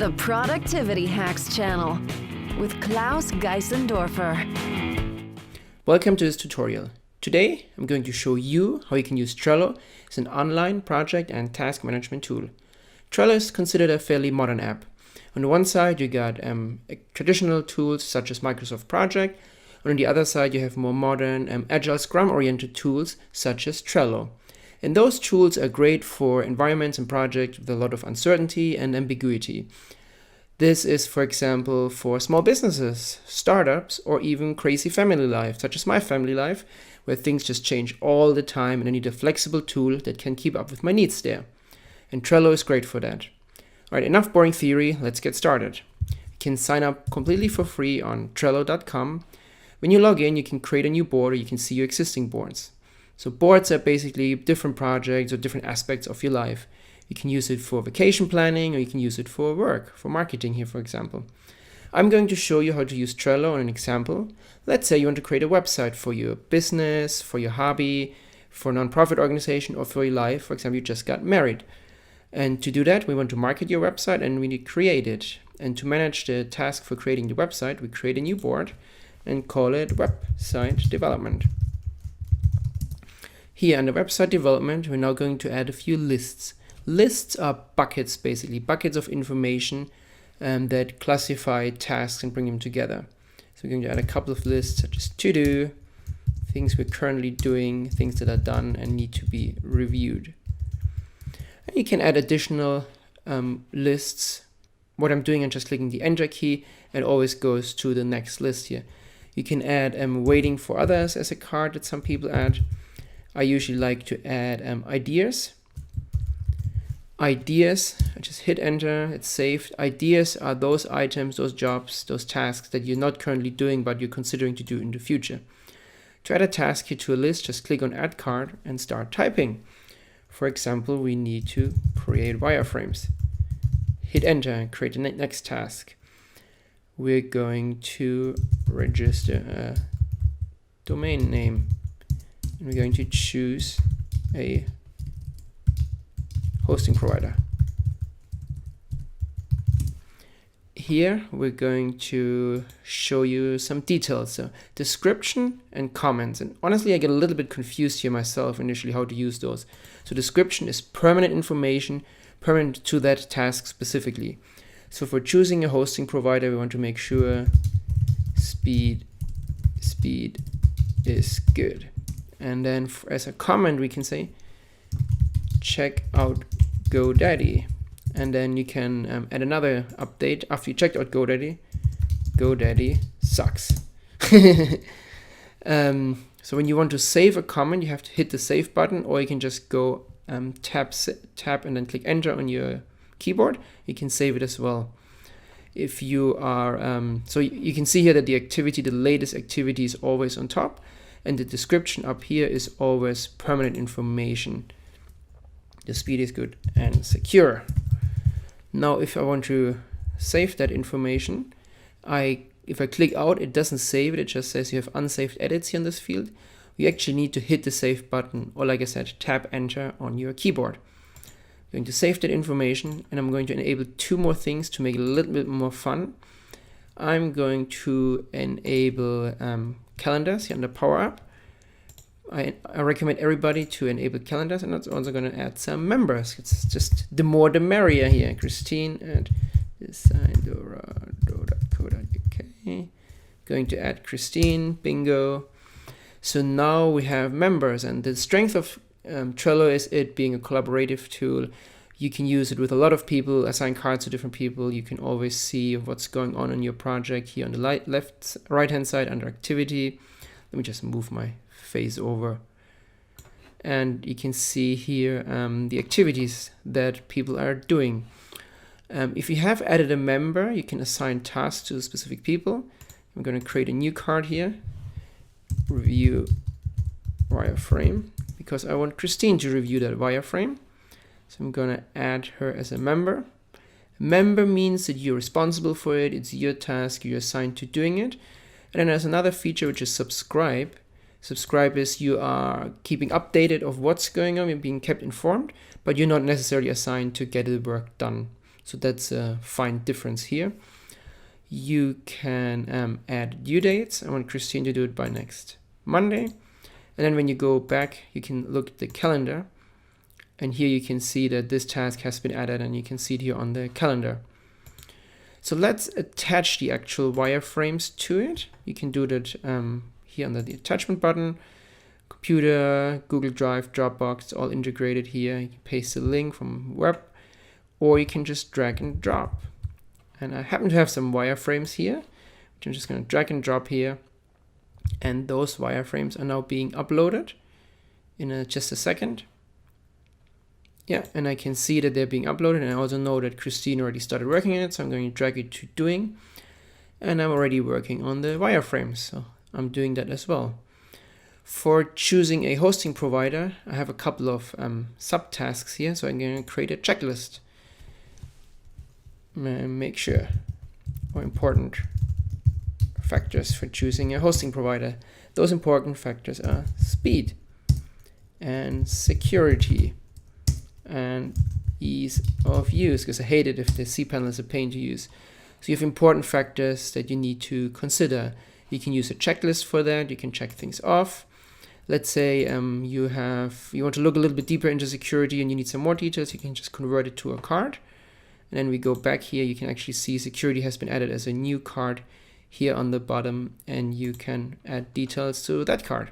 The Productivity Hacks channel with Klaus Geisendorfer. Welcome to this tutorial. Today I'm going to show you how you can use Trello as an online project and task management tool. Trello is considered a fairly modern app. On the one side you got traditional tools such as Microsoft Project, and on the other side you have more modern agile Scrum oriented tools such as Trello. And those tools are great for environments and projects with a lot of uncertainty and ambiguity. This is, for example, for small businesses, startups, or even crazy family life, such as my family life, where things just change all the time and I need a flexible tool that can keep up with my needs there. And Trello is great for that. Alright, enough boring theory, let's get started. You can sign up completely for free on Trello.com. When you log in, you can create a new board or you can see your existing boards. So boards are basically different projects or different aspects of your life. You can use it for vacation planning or you can use it for work, for marketing here, for example. I'm going to show you how to use Trello on an example. Let's say you want to create a website for your business, for your hobby, for a nonprofit organization, or for your life. For example, you just got married. And to do that, we want to market your website and we need to create it. And to manage the task for creating the website, we create a new board and call it website development. Here under website development, we're now going to add a few lists. Lists are buckets, basically, buckets of information that classify tasks and bring them together. So we're going to add a couple of lists such as to do, things we're currently doing, things that are done and need to be reviewed. And you can add additional lists. What I'm doing, I'm just clicking the enter key and it always goes to the next list here. You can add waiting for others as a card that some people add. I usually like to add ideas. Ideas, I just hit enter, it's saved. Ideas are those items, those jobs, those tasks that you're not currently doing but you're considering to do in the future. To add a task here to a list, just click on add card and start typing. For example, we need to create wireframes. Hit enter and create the next task. We're going to register a domain name. And we're going to choose a hosting provider. Here we're going to show you some details, so description and comments. And honestly, I get a little bit confused here myself initially how to use those. So description is permanent information, permanent to that task specifically. So for choosing a hosting provider, we want to make sure speed is good. And then as a comment, we can say, check out GoDaddy. And then you can add another update after you checked out GoDaddy. GoDaddy sucks. So when you want to save a comment, you have to hit the save button, or you can just go tap and then click enter on your keyboard. You can save it as well. If you are, so you can see here that the latest activity is always on top. And the description up here is always permanent information. The speed is good and secure. Now, if I want to save that information, if I click out, it doesn't save it. It just says you have unsaved edits here in this field. You actually need to hit the save button, or like I said, tap enter on your keyboard. I'm going to save that information, and I'm going to enable two more things to make it a little bit more fun. I'm going to enable calendars here under Power Up. I recommend everybody to enable calendars, and that's also going to add some members. It's just the more the merrier here. Christine at designdora.co.uk. Going to add Christine, bingo. So now we have members, and the strength of Trello is it being a collaborative tool. You can use it with a lot of people, assign cards to different people. You can always see what's going on in your project here on the right-hand side under activity. Let me just move my face over. And you can see here the activities that people are doing. If you have added a member, you can assign tasks to specific people. I'm going to create a new card here. Review wireframe, because I want Christine to review that wireframe. So I'm going to add her as a member. Member means that you're responsible for it. It's your task. You're assigned to doing it. And then there's another feature, which is subscribe. Subscribe is you are keeping updated of what's going on. You're being kept informed, but you're not necessarily assigned to get the work done. So that's a fine difference here. You can add due dates. I want Christine to do it by next Monday. And then when you go back, you can look at the calendar. And here you can see that this task has been added, and you can see it here on the calendar. So let's attach the actual wireframes to it. You can do that here under the attachment button. Computer, Google Drive, Dropbox, all integrated here. You can paste the link from web, or you can just drag and drop. And I happen to have some wireframes here, which I'm just going to drag and drop here. And those wireframes are now being uploaded in just a second. Yeah, and I can see that they're being uploaded, and I also know that Christine already started working on it, so I'm going to drag it to doing. And I'm already working on the wireframes, so I'm doing that as well. For choosing a hosting provider, I have a couple of subtasks here, so I'm going to create a checklist. Make sure, or important factors for choosing a hosting provider. Those important factors are speed and security and ease of use, because I hate it if the cPanel is a pain to use. So you have important factors that you need to consider. You can use a checklist for that. You can check things off. Let's say you want to look a little bit deeper into security and you need some more details. You can just convert it to a card. And then we go back here. You can actually see security has been added as a new card here on the bottom, and you can add details to that card.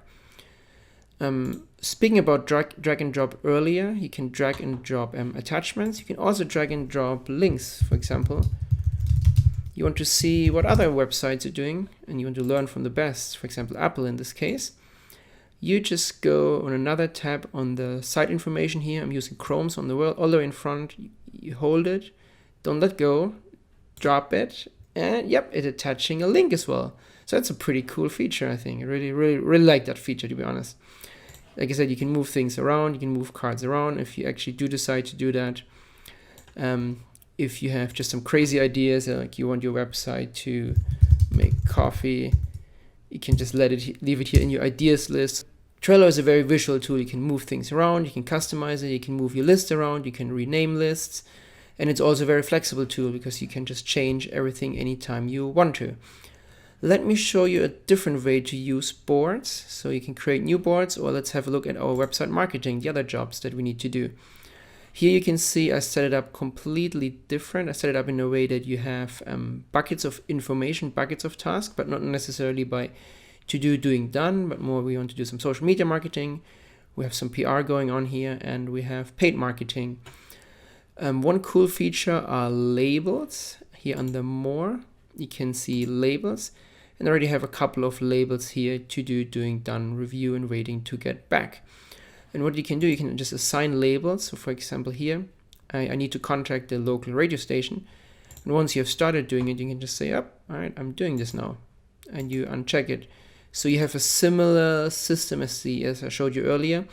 Speaking about drag and drop earlier, you can drag and drop attachments. You can also drag and drop links. For example, you want to see what other websites are doing and you want to learn from the best, for example, Apple in this case. You just go on another tab on the site information here. I'm using Chrome, so on the world, all the way in front, you hold it, don't let go, drop it, and yep, it's attaching a link as well. So that's a pretty cool feature, I think. I really like that feature, to be honest. Like I said, you can move things around, you can move cards around if you actually do decide to do that. If you have just some crazy ideas, like you want your website to make coffee, you can just leave it here in your ideas list. Trello is a very visual tool. You can move things around, you can customize it, you can move your list around, you can rename lists. And it's also a very flexible tool because you can just change everything anytime you want to. Let me show you a different way to use boards. So you can create new boards, or let's have a look at our website marketing, the other jobs that we need to do. Here you can see I set it up completely different. I set it up in a way that you have buckets of information, buckets of tasks, but not necessarily by doing done, but more we want to do some social media marketing. We have some PR going on here, and we have paid marketing. One cool feature are labels. Here under more, you can see labels, and I already have a couple of labels here to doing done, review, and waiting to get back. And what you can do, you can just assign labels. So for example here, I need to contact the local radio station. And once you have started doing it, you can just say, all right, I'm doing this now. And you uncheck it. So you have a similar system as I showed you earlier,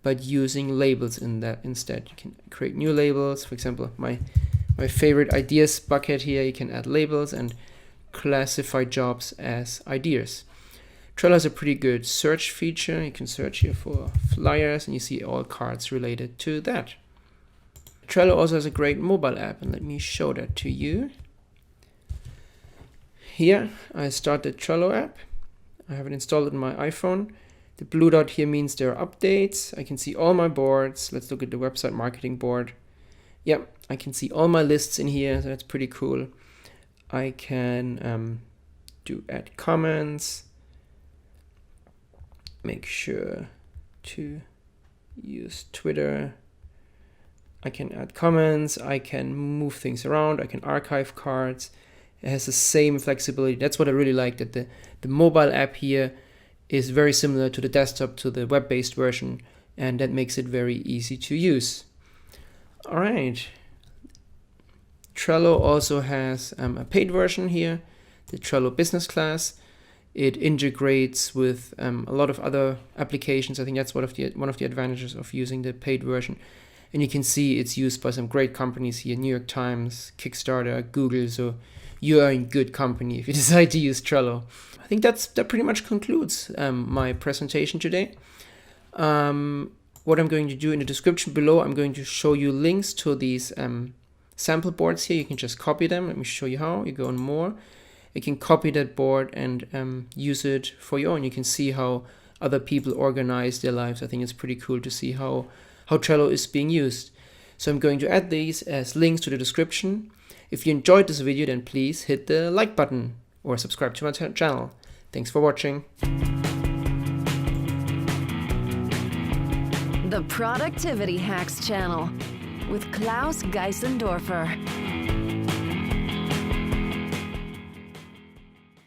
but using labels in that instead. You can create new labels. For example, my favorite ideas bucket here, you can add labels and classify jobs as ideas. Trello has a pretty good search feature. You can search here for flyers and you see all cards related to that. Trello also has a great mobile app, and let me show that to you. Here I start the Trello app. I have it installed on my iPhone. The blue dot here means there are updates. I can see all my boards. Let's look at the website marketing board. Yep, I can see all my lists in here. So that's pretty cool. I can add comments. Make sure to use Twitter. I can add comments. I can move things around. I can archive cards. It has the same flexibility. That's what I really like, that the mobile app here is very similar to the desktop, to the web-based version, and that makes it very easy to use. All right. Trello also has a paid version here, the Trello Business Class. It integrates with a lot of other applications. I think that's one of the advantages of using the paid version. And you can see it's used by some great companies here, New York Times, Kickstarter, Google. So you are in good company if you decide to use Trello. I think that pretty much concludes my presentation today. What I'm going to do in the description below, I'm going to show you links to these sample boards here. You can just copy them. Let me show you how. You go on more. You can copy that board and use it for your own. You can see how other people organize their lives. I think it's pretty cool to see how Trello is being used. So I'm going to add these as links to the description. If you enjoyed this video, then please hit the like button or subscribe to my channel. Thanks for watching. The Productivity Hacks channel with Klaus Geisendorfer.